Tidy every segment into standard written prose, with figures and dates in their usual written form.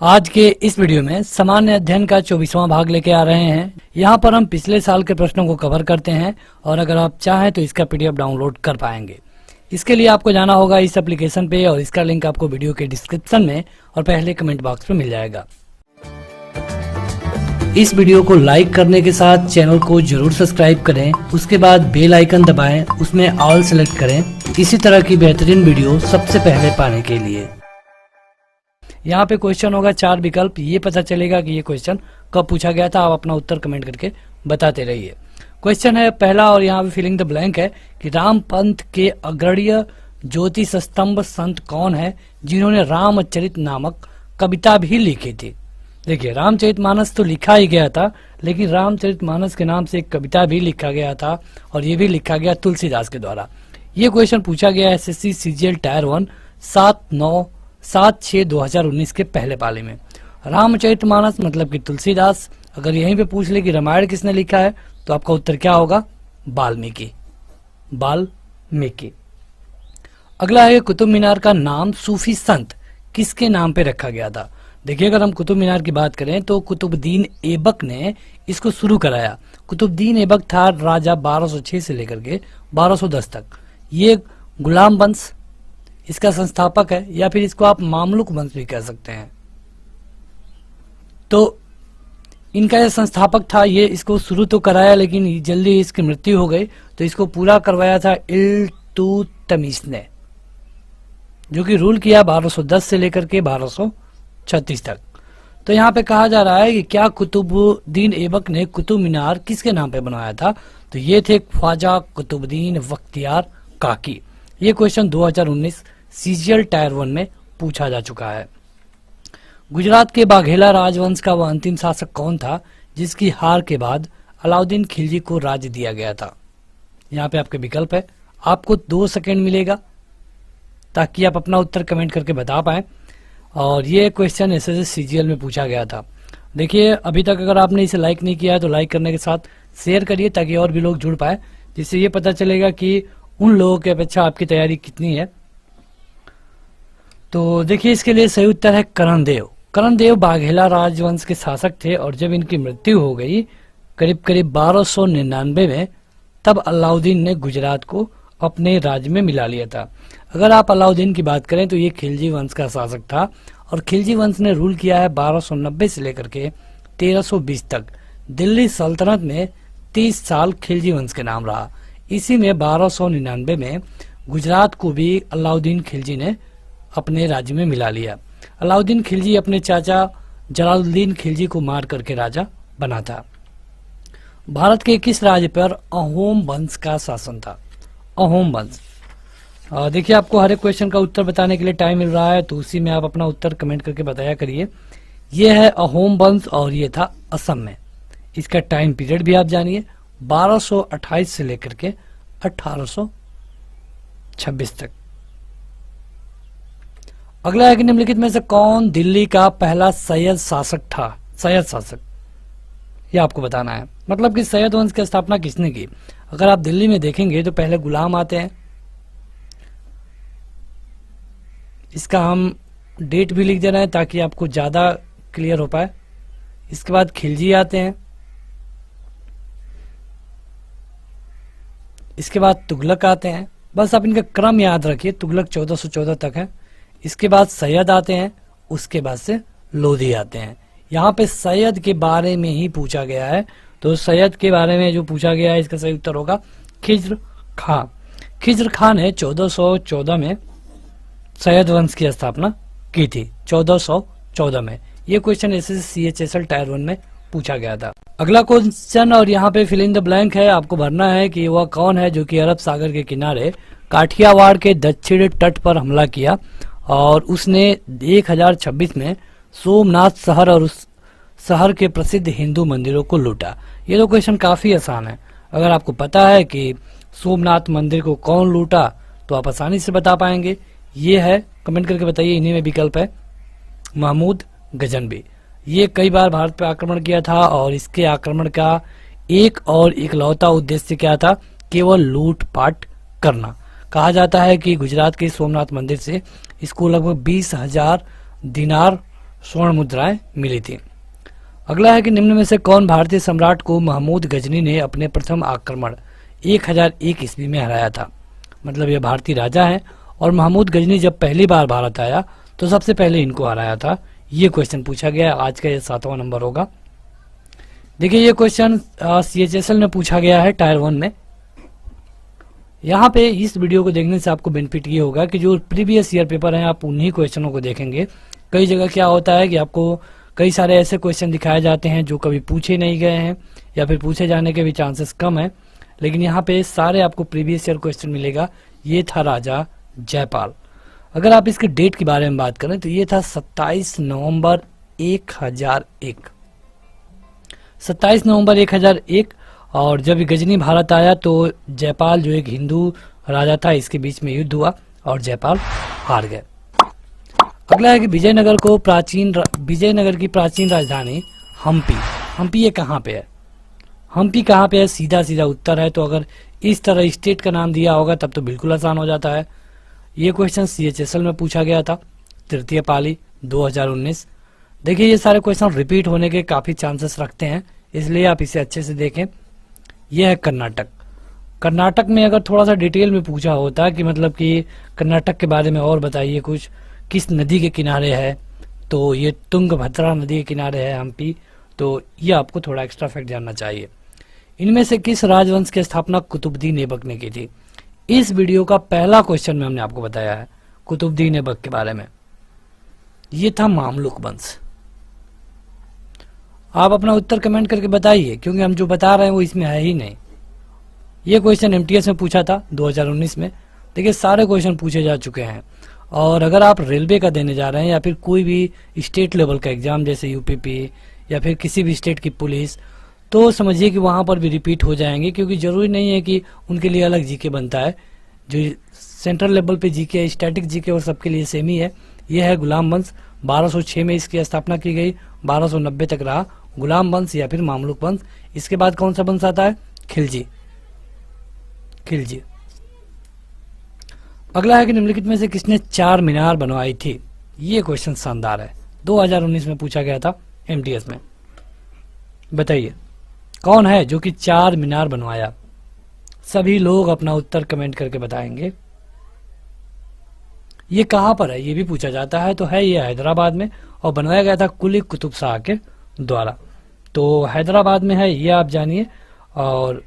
आज के इस वीडियो में सामान्य अध्ययन का 24वां भाग लेके आ रहे हैं। यहाँ पर हम पिछले साल के प्रश्नों को कवर करते हैं और अगर आप चाहें तो इसका पीडीएफ डाउनलोड कर पाएंगे। इसके लिए आपको जाना होगा इस एप्लीकेशन पे और इसका लिंक आपको वीडियो के डिस्क्रिप्शन में और पहले कमेंट बॉक्स में मिल जाएगा। इस वीडियो को लाइक करने के साथ चैनल को जरूर सब्सक्राइब करें, उसके बाद बेल आइकन दबाएं, उसमें ऑल सेलेक्ट करें इसी तरह की बेहतरीन वीडियो सबसे पहले पाने के लिए। यहाँ पे क्वेश्चन होगा 4 विकल्प, ये पता चलेगा कि ये क्वेश्चन कब पूछा गया था। आप अपना उत्तर कमेंट करके बताते रहिए। क्वेश्चन है पहला और यहाँ पे फिलिंग द ब्लैंक है कि राम पंथ के अग्रणीय ज्योतिष स्तंभ संत कौन है जिन्होंने रामचरित नामक कविता भी लिखी थी। देखिए, रामचरितमानस तो लिखा ही गया था, लेकिन रामचरितमानस के नाम से एक कविता भी लिखा गया था और ये भी लिखा गया तुलसीदास के द्वारा। ये क्वेश्चन पूछा गया एसएससी सीजीएल टायर 1 7/6/2019 के पहले पाले में। रामचरितमानस मतलब कि तुलसीदास। अगर यहीं पे पूछ ले कि रामायण किसने लिखा है तो आपका उत्तर क्या होगा? वाल्मीकि। अगला है कुतुब मीनार का नाम सूफी संत किसके नाम पे रखा गया था। देखिए, अगर हम कुतुब मीनार की बात करें तो कुतुबुद्दीन ऐबक ने इसको शुरू कराया। कुतुबुद्दीन ऐबक था राजा 1206 से लेकर के 1210 तक। ये गुलाम वंश इसका संस्थापक है, या फिर इसको आप मामलुक वंश भी कह सकते हैं। तो इनका ये संस्थापक था, ये इसको शुरू तो कराया लेकिन जल्दी इसकी मृत्यु हो गई, तो इसको पूरा करवाया था इल्तुतमिश ने, जो कि रूल किया 1210 से लेकर के 1236 तक। तो यहाँ पे कहा जा रहा है कि क्या कुतुबुद्दीन ऐबक ने कुतुब मीनार किसके नाम पे बनाया था, तो ये थे ख्वाजा कुतुबुद्दीन बख्तियार काकी। ये क्वेश्चन 2019 सीजीएल टायर 1 में पूछा जा चुका है। गुजरात के बाघेला राजवंश का वह अंतिम शासक कौन था जिसकी हार के बाद अलाउद्दीन खिलजी को राज्य दिया गया था। यहाँ पे आपके विकल्प है, आपको 2 सेकेंड मिलेगा ताकि आप अपना उत्तर कमेंट करके बता पाए। और ये क्वेश्चन एसएससी सीजीएल में पूछा गया था। देखिए, अभी तक अगर आपने इसे लाइक नहीं किया है तो लाइक करने के साथ शेयर करिए ताकि और भी लोग जुड़ पाए, जिससे ये पता चलेगा कि उन लोगों की अपेक्षा आपकी तैयारी कितनी है। तो देखिए, इसके लिए सही उत्तर है करणदेव। करणदेव बाघेला राजवंश के शासक थे और जब इनकी मृत्यु हो गई करीब 1299 में, तब अलाउद्दीन ने गुजरात को अपने राज्य में मिला लिया था। अगर आप अलाउद्दीन की बात करें तो ये खिलजी वंश का शासक था और खिलजी वंश ने रूल किया है 1290 से लेकर के 1320 तक। दिल्ली सल्तनत में 30 साल खिलजी वंश के नाम रहा। इसी में 1299 में गुजरात को भी अलाउद्दीन खिलजी ने अपने राज्य में मिला लिया। अलाउद्दीन खिलजी अपने चाचा जलालुद्दीन खिलजी को मार करके राजा बना था। भारत के किस राज्य पर अहोम वंश का शासन था? अहोम वंश। देखिए, आपको हर एक क्वेश्चन का उत्तर बताने के लिए टाइम मिल रहा है, तो उसी में आप अपना उत्तर कमेंट करके बताया करिए। ये है अहोम वंश और ये था असम में। इसका टाइम पीरियड भी आप जानिए, 1228 से लेकर के 1826 तक। अगला है कि निम्नलिखित में से कौन दिल्ली का पहला सैयद शासक था? सैयद शासक, ये आपको बताना है। मतलब कि सैयद वंश की स्थापना किसने की? अगर आप दिल्ली में देखेंगे तो पहले गुलाम आते हैं, इसका हम डेट भी लिख दे रहे हैं ताकि आपको ज्यादा क्लियर हो पाए। इसके बाद खिलजी आते हैं, इसके बाद तुगलक आते हैं। बस आप इनका क्रम याद रखिए, तुगलक 1414 तक है। इसके बाद सैयद आते हैं, उसके बाद से लोधी आते हैं। यहाँ पे सैयद के बारे में ही पूछा गया है, तो सैयद के बारे में जो पूछा गया है इसका सही उत्तर होगा खिज्र खां। खिज्र खां ने 1414 में सैयद वंश की स्थापना की थी, 1414 में। ये क्वेश्चन एसएससी सीएचएसएल टायर 1 में पूछा गया था। अगला क्वेश्चन और यहाँ पे फिल इन द ब्लैंक है, आपको भरना है कि वह कौन है जो कि अरब सागर के किनारे काठियावाड़ के दक्षिण तट पर हमला किया और उसने 1026 में सोमनाथ शहर और उस शहर के प्रसिद्ध हिंदू मंदिरों को लूटा। ये तो क्वेश्चन काफी आसान है। अगर आपको पता है कि सोमनाथ मंदिर को कौन लूटा तो आप आसानी से बता पाएंगे। ये है, कमेंट करके बताइए। इन्हीं में विकल्प है महमूद गजनवी। ये कई बार भारत पर आक्रमण किया था और इसके आक्रमण का एक और इकलौता उद्देश्य क्या था? केवल लूटपाट करना। कहा जाता है कि गुजरात के सोमनाथ मंदिर से इसको लगभग 20,000 दिनार स्वर्ण मुद्राएं मिली थी। अगला है कि निम्न में से कौन भारतीय सम्राट को महमूद गजनी ने अपने प्रथम आक्रमण 1001 ईस्वी में हराया था। मतलब ये भारतीय राजा है और महमूद गजनी जब पहली बार भारत आया तो सबसे पहले इनको हराया था। ये क्वेश्चन पूछा गया, आज का ये 7वां नंबर होगा। देखिए ये क्वेश्चन CHSL में पूछा गया है टायर 1 में। यहाँ पे इस वीडियो को देखने से आपको बेनिफिट ये होगा कि जो प्रीवियस ईयर पेपर हैं आप उन्हीं क्वेश्चनों को देखेंगे। कई जगह क्या होता है कि आपको कई सारे ऐसे क्वेश्चन दिखाए जाते हैं जो कभी पूछे नहीं गए हैं या फिर पूछे जाने के भी चांसेस कम है, लेकिन यहाँ पे सारे आपको प्रीवियस ईयर क्वेश्चन मिलेगा। ये था राजा जयपाल। अगर आप इसके डेट के बारे में बात करें तो ये था 27 नवंबर 1001। 27 नवंबर 1001। और जब गजनी भारत आया तो जयपाल जो एक हिंदू राजा था, इसके बीच में युद्ध हुआ और जयपाल हार गए। अगला है कि विजयनगर की प्राचीन राजधानी हम्पी ये कहाँ पे है? हम्पी कहाँ पे है? सीधा सीधा उत्तर है। तो अगर इस तरह स्टेट का नाम दिया होगा तब तो बिल्कुल आसान हो जाता है। ये क्वेश्चन CHSL में पूछा गया था, तृतीय पाली 2019। देखिए ये सारे क्वेश्चन रिपीट होने के काफी चांसेस रखते हैं, इसलिए आप इसे अच्छे से देखें। यह है कर्नाटक। कर्नाटक में अगर थोड़ा सा डिटेल में पूछा होता कि मतलब कि कर्नाटक के बारे में और बताइए कुछ, किस नदी के किनारे है, तो ये तुंगभद्रा नदी के किनारे है हम्पी। तो ये आपको थोड़ा एक्स्ट्रा फैक्ट जानना चाहिए। इनमें से किस राजवंश की स्थापना कुतुबुद्दीन ऐबक ने की थी? इस वीडियो का पहला क्वेश्चन में हमने आपको बताया है कुतुबुद्दीन ऐबक के बारे में। ये था मामलुक वंश। आप अपना उत्तर कमेंट करके बताइए, क्योंकि हम जो बता रहे हैं वो इसमें है ही नहीं। ये क्वेश्चन MTS में पूछा था 2019 में। देखिए सारे क्वेश्चन पूछे जा चुके हैं। और अगर आप रेलवे का देने जा रहे हैं या फिर कोई भी स्टेट लेवल का एग्जाम जैसे UPP या फिर किसी भी स्टेट की पुलिस, तो समझिए कि वहां पर भी रिपीट हो जाएंगे, क्योंकि जरूरी नहीं है कि उनके लिए अलग जीके बनता है। जो सेंट्रल लेवल पे जीके, स्टैटिक जीके और सबके लिए सेम ही है। यह है गुलाम वंश। 1206 में इसकी स्थापना की गई, 1290 तक रहा गुलाम वंश या फिर मामलुक वंश। इसके बाद कौन सा वंश आता है? खिलजी। अगला है कि निम्नलिखित में से किसने 4 मीनार बनवाई थी? ये क्वेश्चन शानदार है, 2019 में पूछा गया था MTS में। बताइए कौन है जो कि 4 मीनार बनवाया? सभी लोग अपना उत्तर कमेंट करके बताएंगे। ये कहां पर है ये भी पूछा जाता है। तो है ये हैदराबाद में और बनवाया गया था कुली कुतुब शाह के द्वारा। तो हैदराबाद में है, ये आप जानिए। और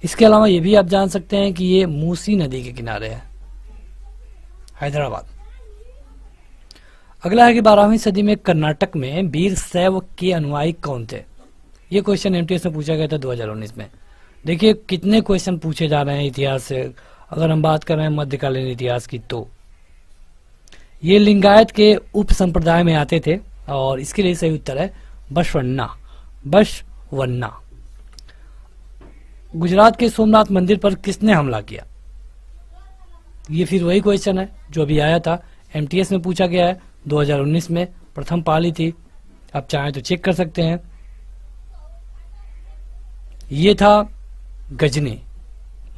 इसके अलावा ये भी आप जान सकते हैं कि ये मूसी नदी के किनारे है हैदराबाद। अगला है कि 12वीं सदी में कर्नाटक में वीर शैव के अनुयायी कौन थे? ये क्वेश्चन MTS में पूछा गया था 2019 में। देखिए कितने क्वेश्चन पूछे जा रहे हैं इतिहास से। अगर हम बात कर रहे हैं मध्यकालीन इतिहास की, तो ये लिंगायत के उप संप्रदाय में आते थे और इसके लिए सही उत्तर है बसवन्ना। गुजरात के सोमनाथ मंदिर पर किसने हमला किया? ये फिर वही क्वेश्चन है जो अभी आया था, MTS में पूछा गया है 2019 में। प्रथम पाली थी, आप चाहें तो चेक कर सकते हैं। ये था गजनी,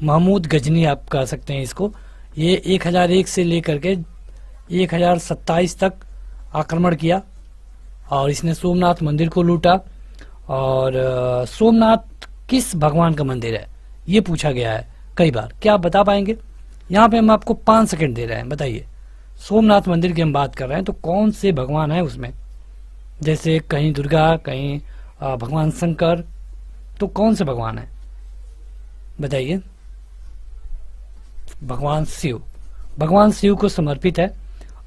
महमूद गजनी आप कह सकते हैं इसको। ये 1001 से लेकर के 1027 तक आक्रमण किया और इसने सोमनाथ मंदिर को लूटा। और सोमनाथ किस भगवान का मंदिर है ये पूछा गया है कई बार। क्या आप बता पाएंगे? यहाँ पे हम आपको 5 सेकंड दे रहे हैं, बताइए। सोमनाथ मंदिर की हम बात कर रहे हैं तो कौन से भगवान है उसमें? जैसे कहीं दुर्गा, कहीं भगवान शंकर, तो कौन से भगवान है बताइए? भगवान शिव। भगवान शिव को समर्पित है।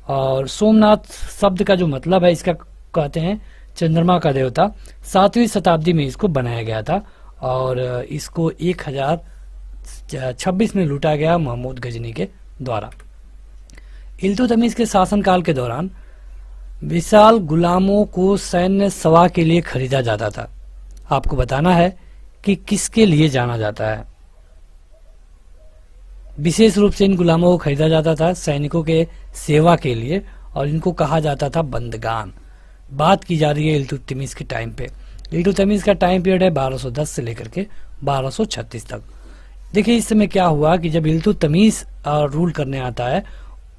और सोमनाथ शब्द का जो मतलब है, इसका कहते हैं चंद्रमा का देवता। 7वीं शताब्दी में इसको बनाया गया था और इसको 1026 में लूटा गया महमूद गजनी के द्वारा। इल्तुतमिश के शासनकाल के दौरान विशाल गुलामों को सैन्य सवा के लिए खरीदा जाता था। आपको बताना है कि किसके लिए जाना जाता है। विशेष रूप से इन गुलामों को खरीदा जाता था सैनिकों के सेवा के लिए और इनको कहा जाता था बंदगान। बात की जा रही है इल्तुतमिश के टाइम पे। इल्तुतमिश का टाइम पीरियड है 1210 से लेकर के 1236 तक। देखिए इस समय क्या हुआ कि जब इल्तुतमिश रूल करने आता है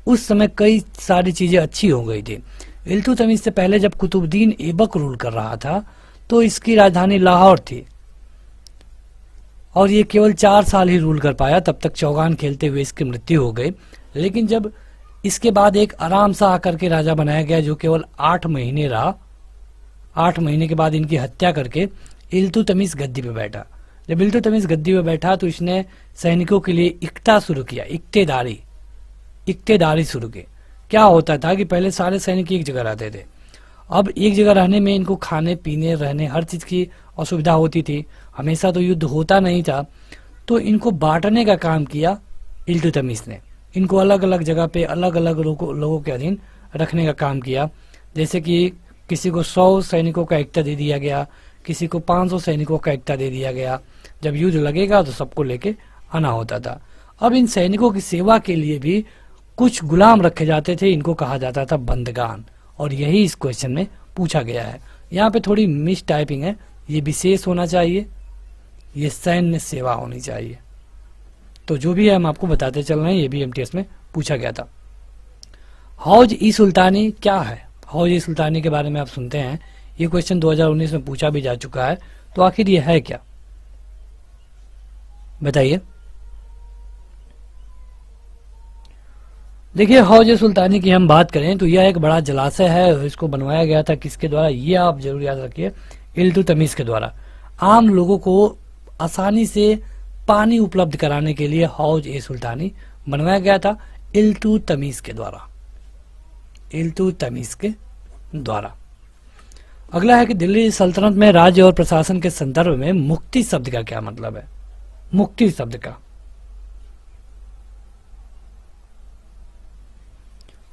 उस समय कई सारी चीजें अच्छी हो गई थी। इल्तुतमिश से पहले जब कुतुबुद्दीन ऐबक रूल कर रहा था तो इसकी राजधानी लाहौर थी और ये केवल 4 साल ही रूल कर पाया, तब तक चौगान खेलते हुए इसकी मृत्यु हो गई। लेकिन जब इसके बाद एक आराम सा आकर के राजा बनाया गया जो केवल 8 महीने रहा, 8 महीने के बाद इनकी हत्या करके इल्तुतमिश गद्दी पे बैठा। जब इल्तुतमिश गद्दी पे बैठा तो इसने सैनिकों के लिए इक्ता शुरू किया, इक्तेदारी शुरू की। क्या होता था कि पहले सारे सैनिक एक जगह रहते थे, अब एक जगह रहने में इनको खाने पीने रहने हर चीज की असुविधा होती थी, हमेशा तो युद्ध होता नहीं था, तो इनको बांटने का काम किया इल्तुतमिश ने। इनको अलग अलग जगह पे अलग अलग लोगों के अधीन रखने का काम किया। जैसे कि किसी को 100 सैनिकों का इक्ता दे दिया गया, किसी को 500 सैनिकों का इक्ता दे दिया गया। जब युद्ध लगेगा तो सबको लेके आना होता था। अब इन सैनिकों की सेवा के लिए भी कुछ गुलाम रखे जाते थे, इनको कहा जाता था बंदगान, और यही इस क्वेश्चन में पूछा गया है। यहाँ पे थोड़ी मिस टाइपिंग है, ये विशेष होना चाहिए, ये सैन्य सेवा होनी चाहिए। तो जो भी है हम आपको बताते चल रहे हैं, ये भी एमटीएस में पूछा गया था। हौज ई सुल्तानी क्या है? हौज ई सुल्तानी के बारे में आप सुनते हैं, ये क्वेश्चन 2019 में पूछा भी जा चुका है। तो आखिर ये है क्या, बताइए। देखिए, हौज सुल्तानी की हम बात करें तो यह एक बड़ा जलाशय है। इसको बनवाया गया था किसके द्वारा, ये आप जरूर याद रखिए, इल्तुतमिश के द्वारा। आम लोगों को आसानी से पानी उपलब्ध कराने के लिए हौज ए सुल्तानी बनवाया गया था इल्तुतमिश के द्वारा, इल्तुतमिश के द्वारा। अगला है कि दिल्ली सल्तनत में राज्य और प्रशासन के संदर्भ में मुक्ति शब्द का क्या मतलब है? मुक्ति शब्द का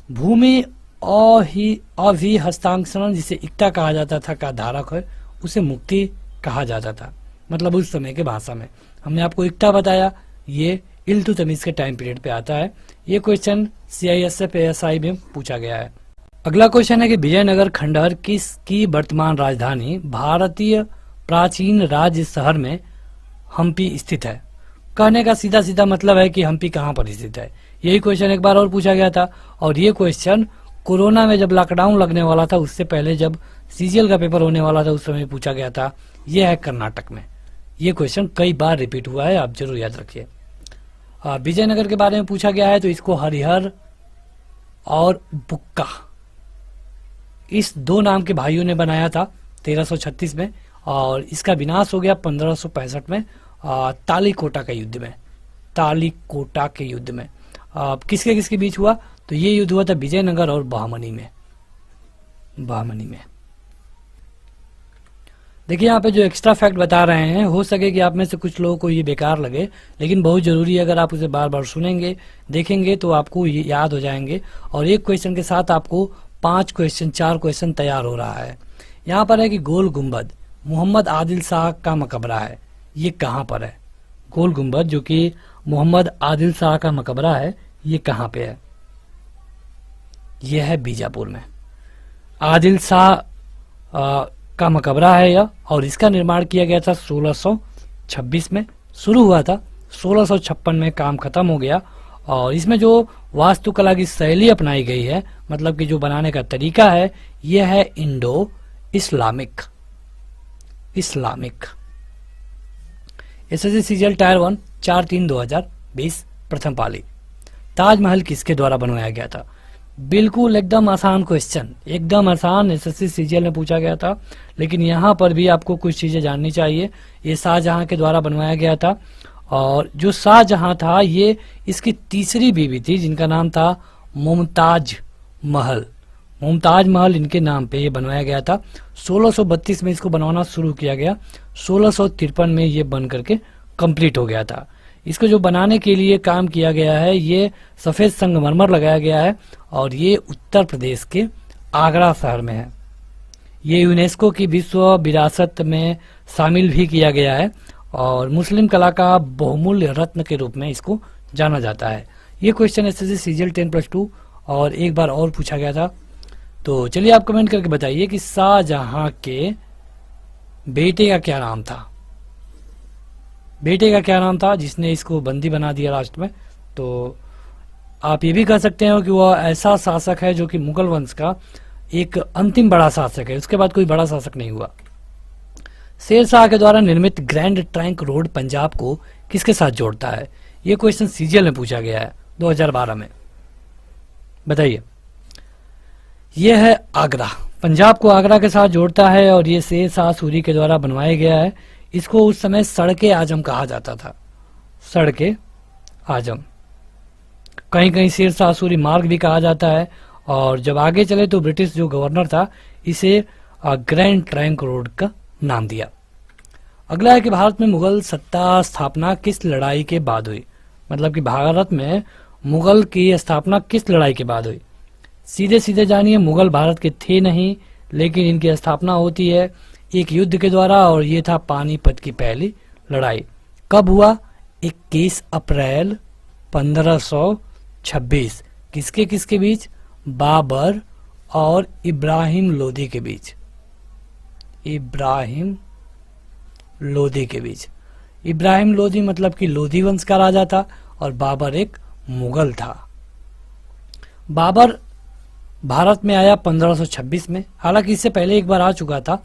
भूमि अभी हस्तांतरण, जिसे इक्ता कहा जाता था, का धारक है, उसे मुक्ति कहा जाता था। मतलब उस समय के भाषा में हमने आपको इक्ता बताया, ये इल्तुतमिश के टाइम पीरियड पे आता है। ये क्वेश्चन CISF ASI में पूछा गया है। अगला क्वेश्चन है कि विजयनगर खंडहर किसकी वर्तमान राजधानी भारतीय प्राचीन राज्य शहर में हम्पी स्थित है? कहने का सीधा सीधा मतलब है कि हम्पी कहाँ पर स्थित है। यही क्वेश्चन एक बार और पूछा गया था, और ये क्वेश्चन कोरोना में जब लॉकडाउन लगने वाला था उससे पहले जब CGL का पेपर होने वाला था उस समय पूछा गया था। यह है कर्नाटक में। ये क्वेश्चन कई बार रिपीट हुआ है, आप जरूर याद रखिए। विजयनगर के बारे में पूछा गया है तो इसको हरिहर और बुक्का, इस 2 नाम के भाइयों ने बनाया था 1336 में, और इसका विनाश हो गया 1565 में तालीकोटा के युद्ध में। तालीकोटा के युद्ध में किसके किसके बीच हुआ? तो ये युद्ध हुआ था विजयनगर और बहमनी में। बहमनी में देखिए, यहाँ पे जो एक्स्ट्रा फैक्ट बता रहे हैं, हो सके कि आप में से कुछ लोगों को ये बेकार लगे, लेकिन बहुत जरूरी है। अगर आप उसे बार बार सुनेंगे देखेंगे तो आपको ये याद हो जाएंगे, और एक क्वेश्चन के साथ आपको 5 क्वेश्चन 4 क्वेश्चन तैयार हो रहा है। यहाँ पर है कि गोल गुम्बद मोहम्मद आदिल शाह का मकबरा है, ये कहाँ पर है? गोल गुम्बद जो कि मोहम्मद आदिल शाह का मकबरा है, ये कहाँ पे है? ये है बीजापुर में। आदिल शाह का मकबरा है यह, और इसका निर्माण किया गया था 1626 में। शुरू हुआ था 1656 में, काम खत्म हो गया। और इसमें जो वास्तुकला की शैली अपनाई गई है, मतलब कि जो बनाने का तरीका है, यह है Indo Islamic. SSC CGL tyre 1 4/3/2020 प्रथम पाली। ताजमहल किसके द्वारा बनवाया गया था? बिल्कुल एकदम आसान क्वेश्चन, एकदम आसान, SSC CGL में पूछा गया था। लेकिन यहाँ पर भी आपको कुछ चीजें जाननी चाहिए। ये शाहजहां के द्वारा बनवाया गया था, और जो शाहजहां था ये इसकी तीसरी बीवी थी जिनका नाम था मुमताज महल। मुमताज महल इनके नाम पे ये बनवाया गया था। 1632 में इसको बनवाना शुरू किया गया, 1653 में ये बन करके कंप्लीट हो गया था। इसको जो बनाने के लिए काम किया गया है, ये सफेद संगमरमर लगाया गया है, और ये उत्तर प्रदेश के आगरा शहर में है। ये यूनेस्को की विश्व विरासत में शामिल भी किया गया है, और मुस्लिम कला का बहुमूल्य रत्न के रूप में इसको जाना जाता है। ये क्वेश्चन SSC CGL 10+2 और एक बार और पूछा गया था। तो चलिए आप कमेंट करके बताइए कि शाहजहां के बेटे का क्या नाम था? बेटे का क्या नाम था जिसने इसको बंदी बना दिया लास्ट में? तो आप ये भी कह सकते हो कि वह ऐसा शासक है जो कि मुगल वंश का एक अंतिम बड़ा शासक है, उसके बाद कोई बड़ा शासक नहीं हुआ। शेर शाह के द्वारा निर्मित ग्रैंड ट्रंक रोड पंजाब को किसके साथ जोड़ता है? ये क्वेश्चन सीजीएल में पूछा गया है 2012 में। बताइए। यह है आगरा, पंजाब को आगरा के साथ जोड़ता है और ये शेर शाह सूरी के द्वारा बनवाया गया है। इसको उस समय सड़के आजम कहा जाता था, सड़के आजम। कहीं कहीं शेर शाह सूरी मार्ग भी कहा जाता है। और जब आगे चले तो ब्रिटिश जो गवर्नर था इसे ग्रैंड ट्रंक रोड का नाम दिया। अगला है कि भारत में मुगल सत्ता स्थापना किस लड़ाई के बाद हुई? मतलब कि भारत में मुगल की स्थापना किस लड़ाई के बाद हुई? सीधे सीधे जानिए, मुगल भारत के थे नहीं, लेकिन इनकी स्थापना होती है एक युद्ध के द्वारा और ये था पानीपत की पहली लड़ाई। कब हुआ? 21 अप्रैल 1526। किसके किसके बीच? बाबर और इब्राहिम लोदी के बीच। इब्राहिम लोदी के बीच। इब्राहिम लोदी मतलब कि लोदी वंश का राजा था और बाबर एक मुगल था। बाबर भारत में आया 1526 में। हालांकि इससे पहले एक बार आ चुका था,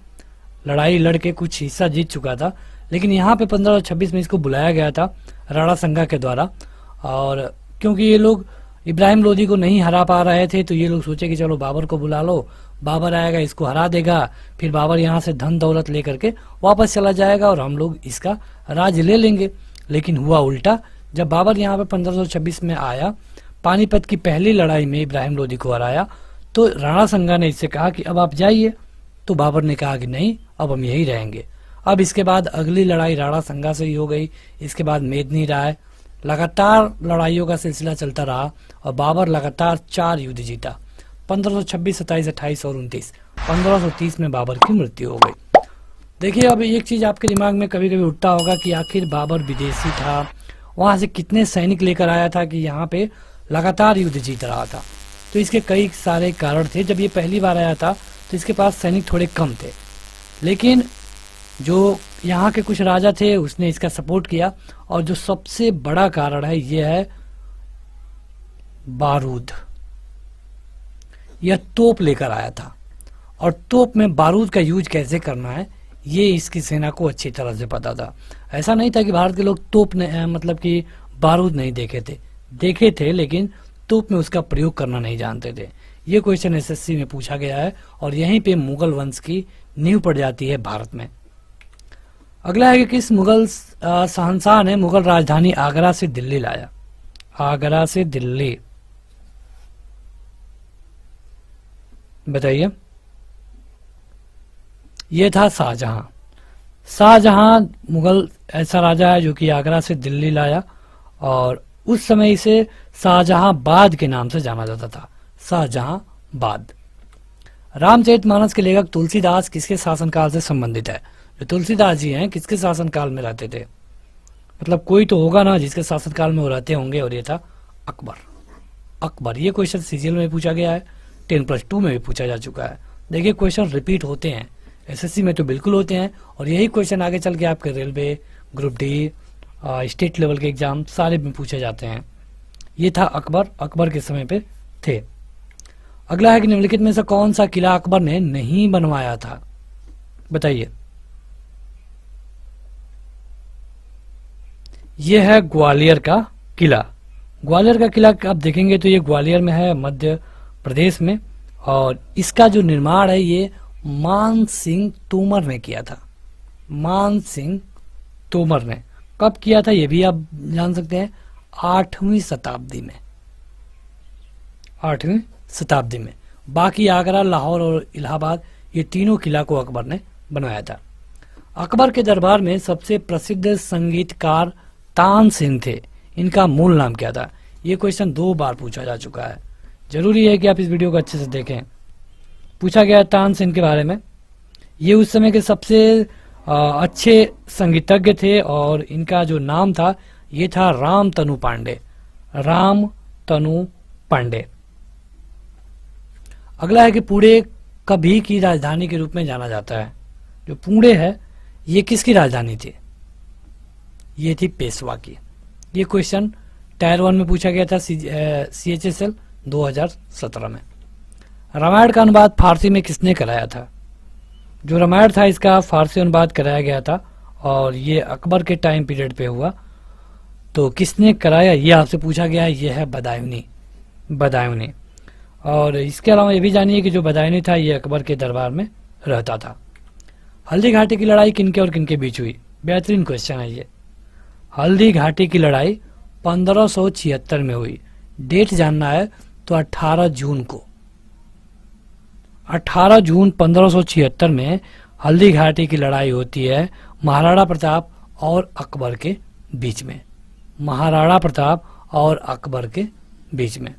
लड़ाई लड़के कुछ हिस्सा जीत चुका था, लेकिन यहाँ पे 1526 में इसको बुलाया गया था राणा संगा के द्वारा। और क्योंकि ये लोग इब्राहिम लोदी को नहीं हरा पा रहे थे तो ये लोग सोचे कि चलो बाबर को बुला लो, बाबर आएगा इसको हरा देगा, फिर बाबर यहाँ से धन दौलत लेकर के वापस चला जाएगा और हम लोग इसका राज ले लेंगे। लेकिन हुआ उल्टा। जब बाबर यहाँ पे 1526 में आया, पानीपत की पहली लड़ाई में इब्राहिम लोदी को हराया, तो राणा संगा ने इससे कहा कि अब आप जाइए। तो बाबर ने कहा कि नहीं, अब हम यही रहेंगे। अब इसके बाद अगली लड़ाई राणा संगा से ही हो गई। इसके बाद मेदिनी राय। लगातार लड़ाइयों का सिलसिला चलता रहा और बाबर लगातार 4 युद्ध जीता, 1526, 27, 28 और 29। 1530 में बाबर की मृत्यु हो गई। देखिए, अब एक चीज आपके दिमाग में कभी कभी उठता होगा कि आखिर बाबर विदेशी था, वहां से कितने सैनिक लेकर आया था कि यहाँ पे लगातार युद्ध जीत रहा था? तो इसके कई सारे कारण थे। जब ये पहली बार आया था तो इसके पास सैनिक थोड़े कम थे, लेकिन जो यहाँ के कुछ राजा थे उसने इसका सपोर्ट किया। और जो सबसे बड़ा कारण है ये है बारूद। यह तोप लेकर आया था और तोप में बारूद का यूज कैसे करना है ये इसकी सेना को अच्छी तरह से पता था। ऐसा नहीं था कि भारत के लोग तोप मतलब कि बारूद नहीं देखे थे, लेकिन तोप में उसका प्रयोग करना नहीं जानते थे। ये क्वेश्चन एसएससी में पूछा गया है और यहीं पे मुगल वंश की नींव पड़ जाती है भारत में। अगला है कि किस मुगल शहंशाह ने मुगल राजधानी आगरा से दिल्ली लाया? आगरा से दिल्ली, बताइए। ये था शाहजहां। शाहजहां मुगल ऐसा राजा है जो कि आगरा से दिल्ली लाया और उस समय इसे शाहजहांबाद के नाम से जाना जाता था, शाहजहांबाद। रामचरितमानस के लेखक तुलसीदास किसके शासनकाल से संबंधित है? जो तुलसीदास जी हैं किसके शासनकाल में रहते थे? मतलब कोई तो होगा ना जिसके शासनकाल में वो रहते होंगे, और ये था अकबर। अकबर। ये क्वेश्चन सीजीएल में पूछा गया है, 10+2 में भी पूछा जा चुका है। देखिए, क्वेश्चन रिपीट होते हैं, एसएससी में तो बिल्कुल होते हैं, और यही क्वेश्चन आगे चल के आपके railway, group D, state level के एग्जाम सारे में पूछे जाते हैं। ये था अकबर, अकबर के समय पे थे। अगला है कि निम्नलिखित में से कौन सा किला अकबर ने नहीं बनवाया था? बताइए। यह है ग्वालियर का किला। ग्वालियर का किला आप देखेंगे तो ये ग्वालियर में है, मध्य प्रदेश में, और इसका जो निर्माण है ये मान सिंह तोमर ने किया था। मान सिंह तोमर ने कब किया था ये भी आप जान सकते हैं, 8वीं शताब्दी में। 8वीं शताब्दी में। बाकी आगरा, लाहौर और इलाहाबाद ये तीनों किला को अकबर ने बनवाया था। अकबर के दरबार में सबसे प्रसिद्ध संगीतकार तानसेन थे। इनका मूल नाम क्या था? ये क्वेश्चन 2 बार पूछा जा चुका है। जरूरी है कि आप इस वीडियो को अच्छे से देखें। पूछा गया तानसेन के बारे में। ये उस समय के सबसे अच्छे संगीतज्ञ थे और इनका जो नाम था ये था रामतनु पांडे। रामतनु पांडे। अगला है कि पुणे कभी की राजधानी के रूप में जाना जाता है। जो पुणे है ये किसकी राजधानी थी? ये थी पेशवा की। ये क्वेश्चन टायर 1 में पूछा गया था, CHSL 2017 में। रामायण का अनुवाद फारसी में किसने कराया था? जो रामायण था इसका फारसी अनुवाद कराया गया था और ये अकबर के टाइम पीरियड पे हुआ। तो किसने कराया ये आपसे पूछा गया है, ये है बदायूनी। बदायूनी। और इसके अलावा ये भी जानिए कि जो बदायूनी था ये अकबर के दरबार में रहता था। हल्दी घाटी की लड़ाई किनके और किनके बीच हुई? बेहतरीन क्वेश्चन है ये। हल्दी घाटी की लड़ाई 1576 में हुई। डेट जानना है तो 18 जून को। 18 जून 1576 में हल्दी घाटी की लड़ाई होती है महाराणा प्रताप और अकबर के बीच में। महाराणा प्रताप और अकबर के बीच में।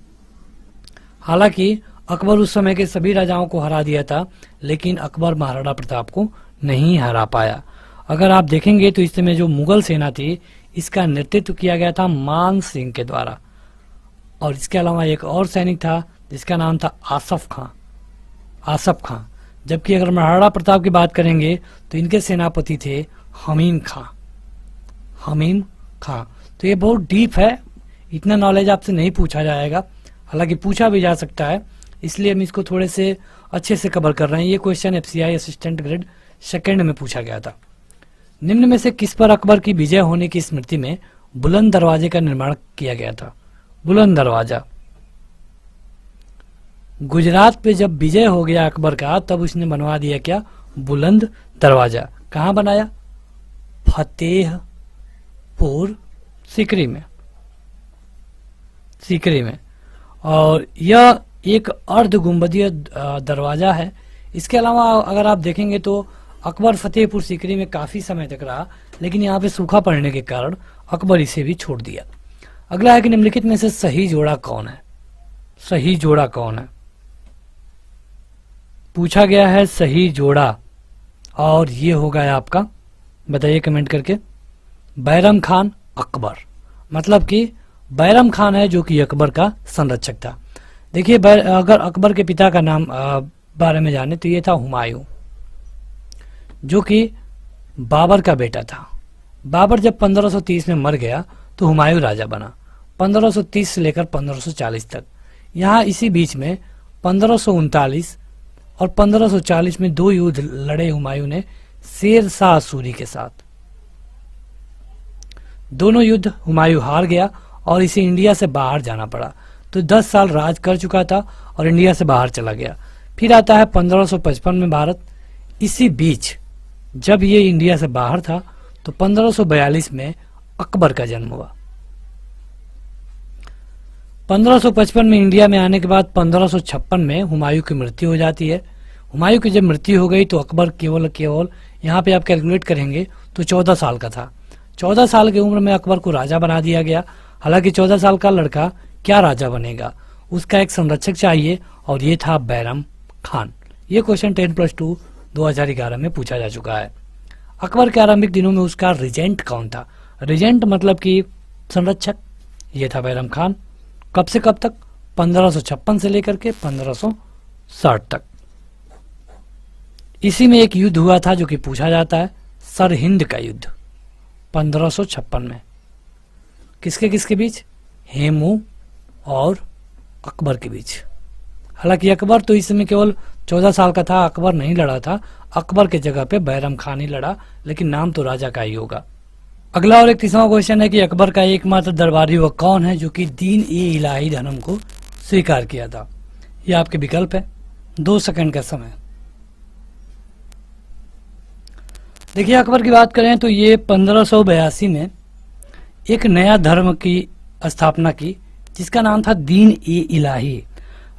हालांकि अकबर उस समय के सभी राजाओं को हरा दिया था, लेकिन अकबर महाराणा प्रताप को नहीं हरा पाया। अगर आप देखेंगे तो इस समय जो मुगल सेना थी इसका नेतृत्व किया गया था मान सिंह के द्वारा। और इसके अलावा एक और सैनिक था जिसका नाम था आसफ खां। आसफ खां। जबकि अगर महाराणा प्रताप की बात करेंगे तो इनके सेनापति थे हमीम खां। हमीम खां। तो ये बहुत डीप है, इतना नॉलेज आपसे नहीं पूछा जाएगा, हालांकि पूछा भी जा सकता है, इसलिए हम इसको थोड़े से अच्छे से कवर कर रहे हैं। ये question FCI assistant grade second में पूछा गया था। निम्न में से किस पर अकबर की विजय होने की स्मृति में बुलंद दरवाजे का निर्माण किया गया था? बुलंद दरवाजा। गुजरात पे जब विजय हो गया अकबर का तब उसने बनवा दिया क्या? बुलंद दरवाजा। कहाँ बनाया? फतेहपुर सीकरी में। सीकरी में। और यह एक अर्ध गुंबदीय दरवाजा है। इसके अलावा अगर आप देखेंगे तो अकबर फतेहपुर सीकरी में काफी समय तक रहा, लेकिन यहाँ पे सूखा पड़ने के कारण अकबर इसे भी छोड़ दिया। अगला है कि निम्नलिखित में से सही जोड़ा कौन है? सही जोड़ा कौन है? पूछा गया है सही जोड़ा, और ये होगा आपका, बताइए कमेंट करके। बैरम खान अकबर। मतलब कि बैरम खान है जो कि अकबर का संरक्षक था। देखिए अगर अकबर के पिता का नाम बारे में जाने तो ये था हुमायूं, जो कि बाबर का बेटा था। बाबर जब 1530 में मर गया तो हुमायूं राजा बना 1530 से लेकर 1540 तक। यहाँ इसी बीच में 1539 और 1540 में 2 युद्ध लड़े हुमायूं ने शेर शाह सूरी के साथ। दोनों युद्ध हुमायूं हार गया और इसे इंडिया से बाहर जाना पड़ा। तो 10 साल राज कर चुका था और इंडिया से बाहर चला गया। फिर आता है 1555 में भारत। इसी बीच जब ये इंडिया से बाहर था तो 1542 में अकबर का जन्म हुआ। 1555 में इंडिया में आने के बाद 1556 में हुमायूं की मृत्यु हो जाती है। हुमायूं की जब मृत्यु हो गई तो अकबर केवल यहाँ पे आप कैलकुलेट करेंगे तो 14 साल का था। 14 साल की उम्र में अकबर को राजा बना दिया गया। हालांकि 14 साल का लड़का क्या राजा बनेगा, उसका एक संरक्षक चाहिए, और ये था बैरम खान। ये क्वेश्चन 10+2 2011 में पूछा जा चुका है। अकबर के आरंभिक दिनों में उसका रिजेंट कौन था? रिजेंट मतलब कि संरक्षक। ये था बैरम खान। कब से कब तक? 1556 से लेकर के 1560 तक। इसी में एक युद्ध हुआ था जो कि पूछा जाता है, सरहिंद का युद्ध 1556 में। किसके किसके बीच? हेमू और अकबर के बीच। हालांकि अकबर तो इस समय केवल 14 साल का था, अकबर नहीं लड़ा था। अकबर के जगह पे बैरम खान ही लड़ा, लेकिन नाम तो राजा का ही होगा। अगला और एक तीसरा क्वेश्चन है कि अकबर का एकमात्र दरबारी वह कौन है जो कि दीन-ए-इलाही धर्म को स्वीकार किया था? ये आपके विकल्प है। 2 सेकंड का समय। देखिए अकबर की बात करें तो ये 1582 में एक नया धर्म की स्थापना की जिसका नाम था दीन-ए-इलाही।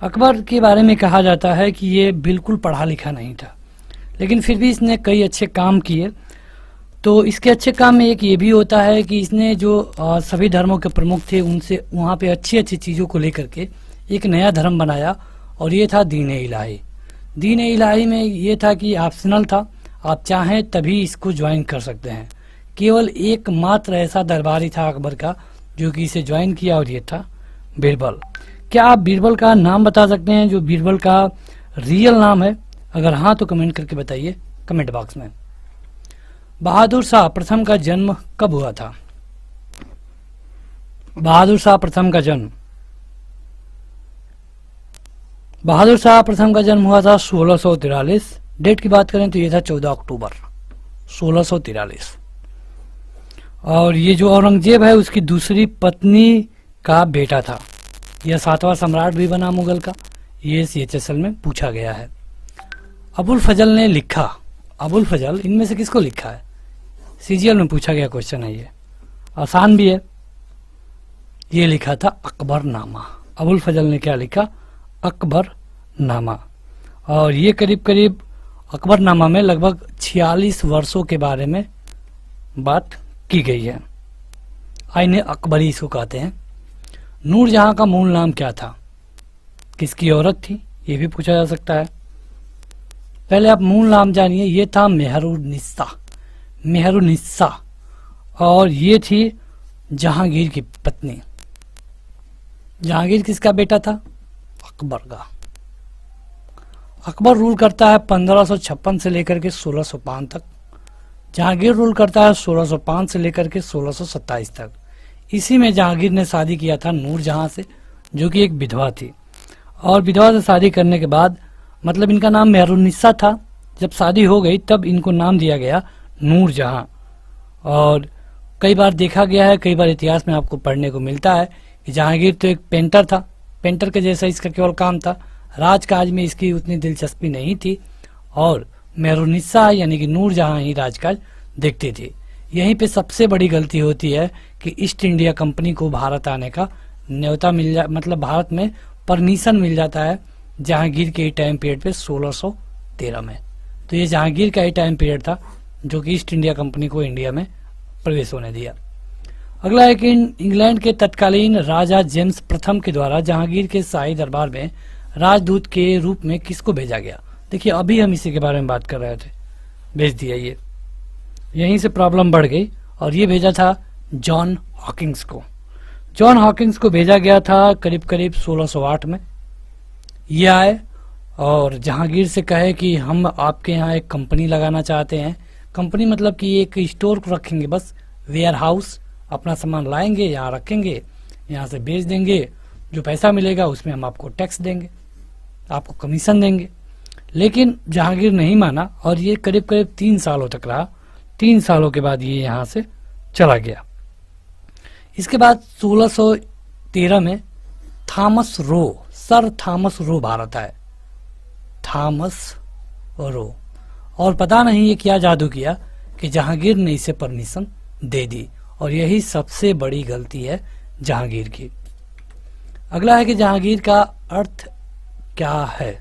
अकबर के बारे में कहा जाता है कि ये बिल्कुल पढ़ा लिखा नहीं था, लेकिन फिर भी इसने कई अच्छे काम किए। तो इसके अच्छे काम में एक ये भी होता है कि इसने जो सभी धर्मों के प्रमुख थे उनसे वहाँ पे अच्छी अच्छी चीज़ों को लेकर के एक नया धर्म बनाया, और ये था दीन-ए-इलाही। दीन-ए-इलाही में ये था कि ऑप्शनल था, आप चाहें तभी इसको ज्वाइन कर सकते हैं। केवल एकमात्र ऐसा दरबारी था अकबर का जो कि इसे ज्वाइन किया, और ये था बीरबल। क्या आप बीरबल का नाम बता सकते हैं, जो बीरबल का रियल नाम है? अगर हाँ तो कमेंट करके बताइए कमेंट बॉक्स में। बहादुर शाह प्रथम का जन्म कब हुआ था? बहादुर शाह प्रथम का जन्म बहादुर शाह प्रथम का जन्म हुआ था 1643। डेट की बात करें तो ये था 14 अक्टूबर 1643। और ये जो औरंगजेब है उसकी दूसरी पत्नी का बेटा था। यह 7वां सम्राट भी बना मुगल का। ये CHSL में पूछा गया है। अबुल फजल ने लिखा, अबुल फजल इनमें से किसको लिखा है? CGL में पूछा गया क्वेश्चन है, ये आसान भी है। ये लिखा था अकबरनामा। अबुल फजल ने क्या लिखा? अकबरनामा। और ये करीब करीब अकबरनामा में लगभग 46 वर्षों के बारे में बात की गई है। आईने अकबरी इसको कहते हैं। नूरजहां का मूल नाम क्या था? किसकी औरत थी? ये भी पूछा जा सकता है। पहले आप मूल नाम जानिए। ये था मेहरुन्निसा, मेहरुन्निसा। और ये थी जहांगीर की पत्नी। जहांगीर किसका बेटा था? अकबर का। अकबर रूल करता है 1556 से लेकर के 1605 तक। जहांगीर रूल करता है 1605 से लेकर के 1627 तक। इसी में जहांगीर ने शादी किया था नूरजहां से, जो कि एक विधवा थी। और विधवा से शादी करने के बाद, मतलब इनका नाम मेहरुन्निसा था, जब शादी हो गई तब इनको नाम दिया गया नूरजहां। और कई बार देखा गया है, कई बार इतिहास में आपको पढ़ने को मिलता है कि जहांगीर तो एक पेंटर था, पेंटर के जैसा इसका केवल काम था, राजकाज में इसकी उतनी दिलचस्पी नहीं थी। और मेहरुन्निसा यानी कि नूरजहां ही राजकाज देखती थी। यहीं पे सबसे बड़ी गलती होती है कि ईस्ट इंडिया कंपनी को भारत आने का न्योता मतलब भारत में परमिशन मिल जाता है जहांगीर के टाइम पीरियड पे 1613 में। तो ये जहांगीर का ही टाइम पीरियड था जो कि ईस्ट इंडिया कंपनी को इंडिया में प्रवेश होने दिया। अगला है कि इंग्लैंड के तत्कालीन राजा जेम्स प्रथम के द्वारा जहांगीर के शाही दरबार में राजदूत के रूप में किसको भेजा गया? देखिए अभी हम इसी के बारे में बात कर रहे थे, भेज दिया। ये यहीं से प्रॉब्लम बढ़ गई और ये भेजा था जॉन हॉकिंग्स को। जॉन हॉकिंग्स को भेजा गया था करीब करीब 1608 में। ये आए और जहांगीर से कहे कि हम आपके यहाँ एक कंपनी लगाना चाहते हैं। कंपनी मतलब कि एक स्टोर को रखेंगे, बस वेयर हाउस, अपना सामान लाएंगे, यहाँ रखेंगे, यहाँ से बेच देंगे, जो पैसा मिलेगा उसमें हम आपको टैक्स देंगे, आपको कमीशन देंगे। लेकिन जहांगीर नहीं माना और ये करीब करीब 3 सालों तक रहा। 3 सालों के बाद ये यहाँ से चला गया। इसके बाद 1613 में Thomas Roe, sir Thomas Roe Bharat आए, थॉमस रो। और पता नहीं ये क्या जादू किया कि जहांगीर ने इसे परमिशन दे दी। और यही सबसे बड़ी गलती है जहांगीर की। अगला है कि जहांगीर का अर्थ क्या है?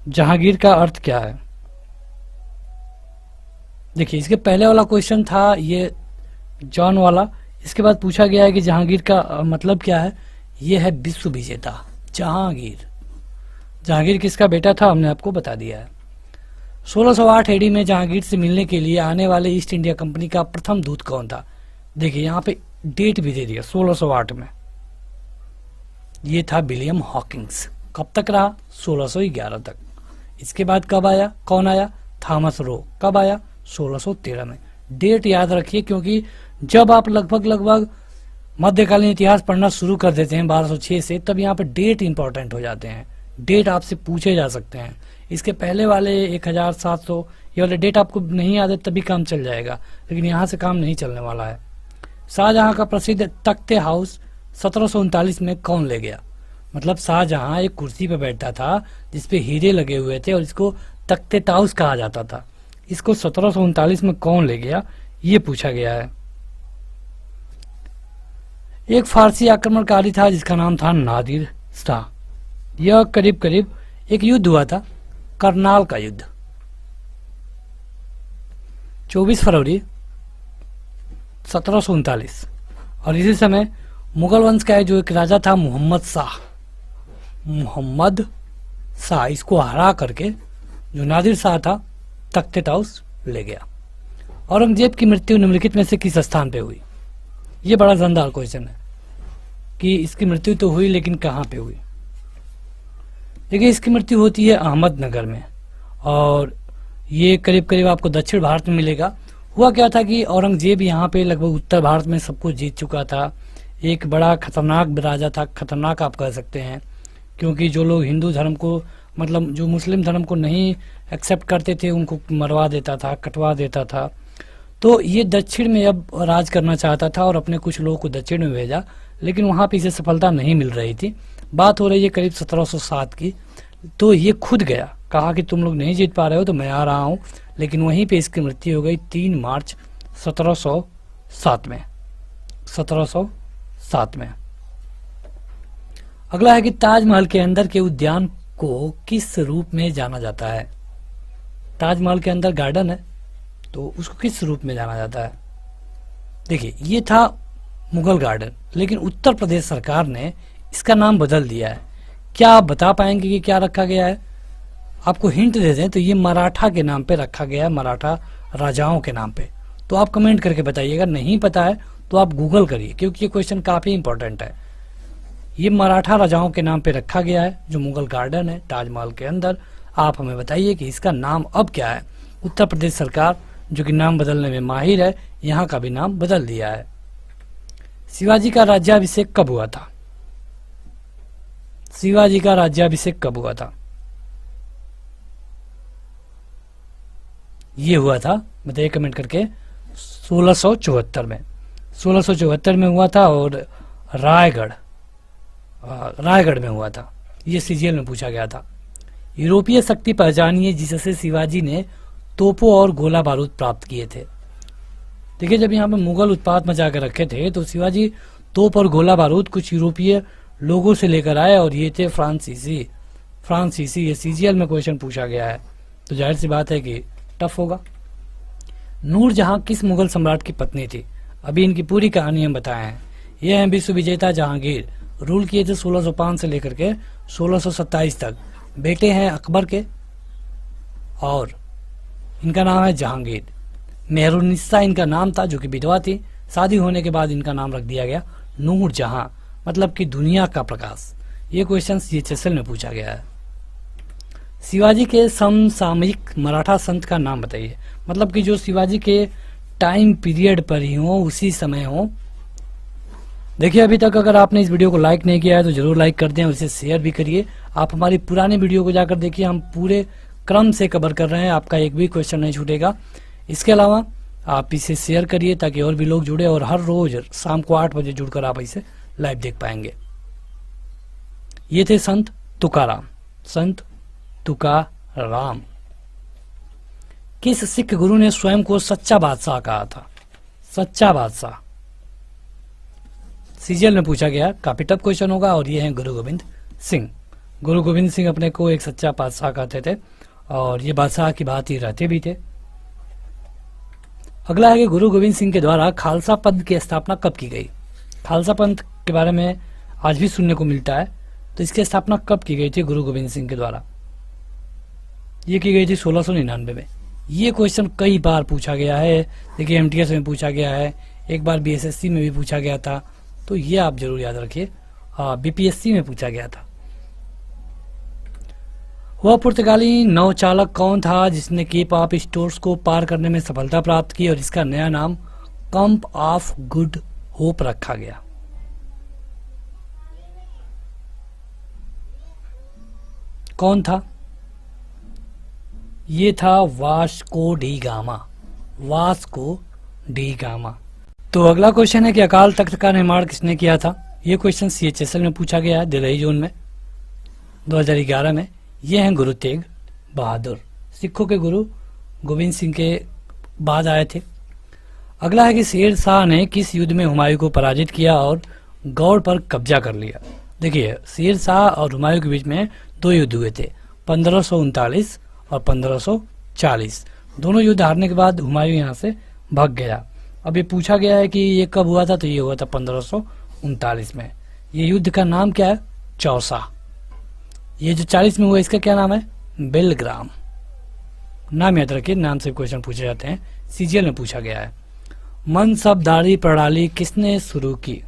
जहांगीर का अर्थ क्या है? देखिए इसके पहले वाला क्वेश्चन था ये जॉन वाला। इसके बाद पूछा गया है कि जहांगीर का मतलब क्या है? ये है विश्व विजेता जहांगीर। जहांगीर किसका बेटा था हमने आपको बता दिया है। 1608 एडी में जहांगीर से मिलने के लिए आने वाले ईस्ट इंडिया कंपनी का प्रथम दूत कौन था? देखिए यहाँ पे डेट भी दे दिया 1608 में। ये था विलियम हॉकिंग्स। कब तक रहा? 1611 तक। इसके बाद कब आया? कौन आया? Thomas Roe. कब आया? 1613 में। डेट याद रखिए क्योंकि जब आप लगभग मध्यकालीन इतिहास पढ़ना शुरू कर देते हैं 1206 से, तब यहाँ पे डेट इंपॉर्टेंट हो जाते हैं। डेट आपसे पूछे जा सकते हैं। इसके पहले वाले 1700 ये वाले डेट आपको नहीं याद है तभी काम चल जाएगा, लेकिन यहाँ से काम नहीं चलने वाला है। शाहजहां का प्रसिद्ध तख्ते हाउस 1739 में कौन ले गया? मतलब शाहजहां एक कुर्सी पे बैठता था जिसपे हीरे लगे हुए थे और इसको तख्ते ताउस कहा जाता था। इसको 1739 में कौन ले गया ये पूछा गया है। एक फारसी आक्रमणकारी था जिसका नाम था नादिर शाह। यह करीब करीब एक युद्ध हुआ था, करनाल का युद्ध, 24 फरवरी 1739। और इसी समय मुगल वंश का जो एक राजा था मोहम्मद शाह, इसको हरा करके जो नादिर शाह था तख्ते ताउस ले गया। औरंगजेब की मृत्यु निम्नलिखित में से किस स्थान पे हुई? ये बड़ा जानदार क्वेश्चन है कि इसकी मृत्यु तो हुई लेकिन कहाँ पे हुई। देखिए इसकी मृत्यु होती है अहमदनगर में और ये करीब करीब आपको दक्षिण भारत में मिलेगा। हुआ क्या था कि औरंगजेब यहाँ पे लगभग उत्तर भारत में सब कुछ जीत चुका था। एक बड़ा खतरनाक राजा था, खतरनाक आप कह सकते हैं, क्योंकि जो लोग हिंदू धर्म को मतलब जो मुस्लिम धर्म को नहीं एक्सेप्ट करते थे उनको मरवा देता था, कटवा देता था। तो ये दक्षिण में अब राज करना चाहता था और अपने कुछ लोगों को दक्षिण में भेजा, लेकिन वहां पे इसे सफलता नहीं मिल रही थी। बात हो रही है करीब 1707 की। तो ये खुद गया, कहा कि तुम लोग नहीं जीत पा रहे हो तो मैं आ रहा हूं, लेकिन वहीं पे इसकी मृत्यु हो गई 3 मार्च 1707 में। 1707 में। अगला है कि ताजमहल के अंदर के उद्यान को किस रूप में जाना जाता है? ताजमहल के अंदर गार्डन है तो उसको किस रूप में जाना जाता है? देखिए, ये था मुगल गार्डन, लेकिन उत्तर प्रदेश सरकार ने इसका नाम बदल दिया है। क्या आप बता पाएंगे कि क्या रखा गया है? आपको हिंट दे दें तो ये मराठा के नाम पे रखा गया है, मराठा राजाओं के नाम पे। तो आप कमेंट करके बताइएगा, नहीं पता है तो आप गूगल करिए, क्योंकि ये क्वेश्चन काफी इंपॉर्टेंट है। ये मराठा राजाओं के नाम पे रखा गया है जो मुगल गार्डन है ताजमहल के अंदर। आप हमें बताइए कि इसका नाम अब क्या है। उत्तर प्रदेश सरकार जो कि नाम बदलने में माहिर है, यहाँ का भी नाम बदल दिया है। शिवाजी का राज्याभिषेक कब हुआ था? शिवाजी का राज्याभिषेक कब हुआ था? ये हुआ था, बताइए कमेंट करके, 1674 में। 1674 में हुआ था और रायगढ़ में हुआ था। ये सीजीएल में पूछा गया था। यूरोपीय शक्ति पहचानिए जिससे शिवाजी ने तोपों और गोला बारूद प्राप्त किए थे। देखिए, जब यहाँ पे मुगल उत्पात मचा के रखे थे तो शिवाजी तोप और गोला बारूद कुछ यूरोपीय लोगों से लेकर आए और ये थे फ्रांसीसी। ये सीजीएल में क्वेश्चन पूछा गया है, तो जाहिर सी बात है कि टफ होगा। नूरजहां किस मुगल सम्राट की पत्नी थी? अभी इनकी पूरी कहानी हम बताए हैं। ये हैं विश्व विजेता जहांगीर, रूल किए थे 1605 से लेकर के 1627 तक। बेटे हैं अकबर के और इनका नाम है जहांगीर। मेहरुन्निसा इनका नाम था, जो कि विधवा थी। शादी होने के बाद इनका नाम रख दिया गया नूरजहां, मतलब कि दुनिया का प्रकाश। ये क्वेश्चन सीएचएसएल में पूछा गया है। शिवाजी के समसामयिक मराठा संत का नाम बताइए, मतलब कि जो शिवाजी के टाइम पीरियड पर ही हो, उसी समय हो। देखिए, अभी तक अगर आपने इस वीडियो को लाइक नहीं किया है तो जरूर लाइक कर दें और इसे शेयर भी करिए। आप हमारी पुरानी वीडियो को जाकर देखिए, हम पूरे क्रम से कवर कर रहे हैं, आपका एक भी क्वेश्चन नहीं छूटेगा। इसके अलावा आप इसे शेयर करिए ताकि और भी लोग जुड़े, और हर रोज शाम को 8 बजे जुड़कर आप इसे लाइव देख पाएंगे। ये थे संत तुकाराम। संत तुकाराम। किस सिख गुरु ने स्वयं को सच्चा बादशाह कहा था? सच्चा बादशाह सीजीएल में पूछा गया, काफी टफ क्वेश्चन होगा। और ये हैं गुरु गोविंद सिंह। गुरु गोविंद सिंह अपने को एक सच्चा बादशाह कहते थे और ये बादशाह की बात ही रहते भी थे। अगला है कि गुरु गोविंद सिंह के द्वारा खालसा पंथ की स्थापना कब की गई? खालसा पंथ के बारे में आज भी सुनने को मिलता है, तो इसकी स्थापना कब की गई थी गुरु गोविंद सिंह के द्वारा? ये की गई थी 1699 में। ये क्वेश्चन कई बार पूछा गया है। देखिए, एमटीएस में पूछा गया है, एक बार बीएसएससी में भी पूछा गया था, तो ये आप जरूर याद रखिए। बीपीएससी में पूछा गया था। वह पुर्तगाली नौचालक कौन था जिसने केप ऑफ स्टोर्स को पार करने में सफलता प्राप्त की और इसका नया नाम कंप ऑफ गुड होप रखा गया? कौन था? ये था Vasco D gamma. Vasco D gamma. तो अगला क्वेश्चन है कि अकाल तख्त का निर्माण किसने किया था? ये क्वेश्चन सीएचएसएल में पूछा गया है, दिल्ली जोन में 2011 में। ये हैं गुरु तेग बहादुर, सिखों के गुरु गोविंद सिंह के बाद आए थे। अगला है कि शेर शाह ने किस युद्ध में हुमायूं को पराजित किया और गौड़ पर कब्जा कर लिया? देखिए, शेर शाह और हुमायूं के बीच में 2 युद्ध हुए थे, 1539 और 1540। दोनों युद्ध हारने के बाद हुमायूं यहाँ से भाग गया। अब ये पूछा गया है कि ये कब हुआ था, तो ये हुआ था 1539 में। ये युद्ध का नाम क्या है? चौसा। ये जो 40 में हुआ, इसका क्या नाम है? बेलग्राम। नाम याद रखिए, नाम से क्वेश्चन पूछे जाते हैं, सीजीएल में पूछा गया है। मनसबदारी प्रणाली किसने शुरू की?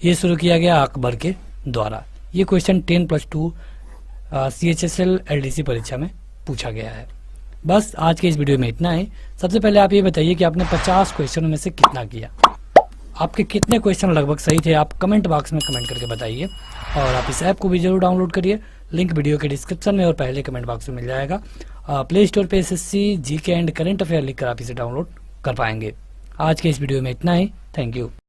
ये शुरू किया गया अकबर के द्वारा। ये क्वेश्चन 10+2 सीएचएसएल एलडीसी परीक्षा में पूछा गया है। बस आज के इस वीडियो में इतना ही। सबसे पहले आप ये बताइए कि आपने 50 क्वेश्चनों में से कितना किया, आपके कितने क्वेश्चन लगभग सही थे, आप कमेंट बॉक्स में कमेंट करके बताइए। और आप इस ऐप को भी जरूर डाउनलोड करिए, लिंक वीडियो के डिस्क्रिप्शन में और पहले कमेंट बॉक्स में मिल जाएगा। प्ले स्टोर पे SSC GK and current affair लिखकर आप इसे डाउनलोड कर पाएंगे। आज के इस वीडियो में इतना ही। Thank you.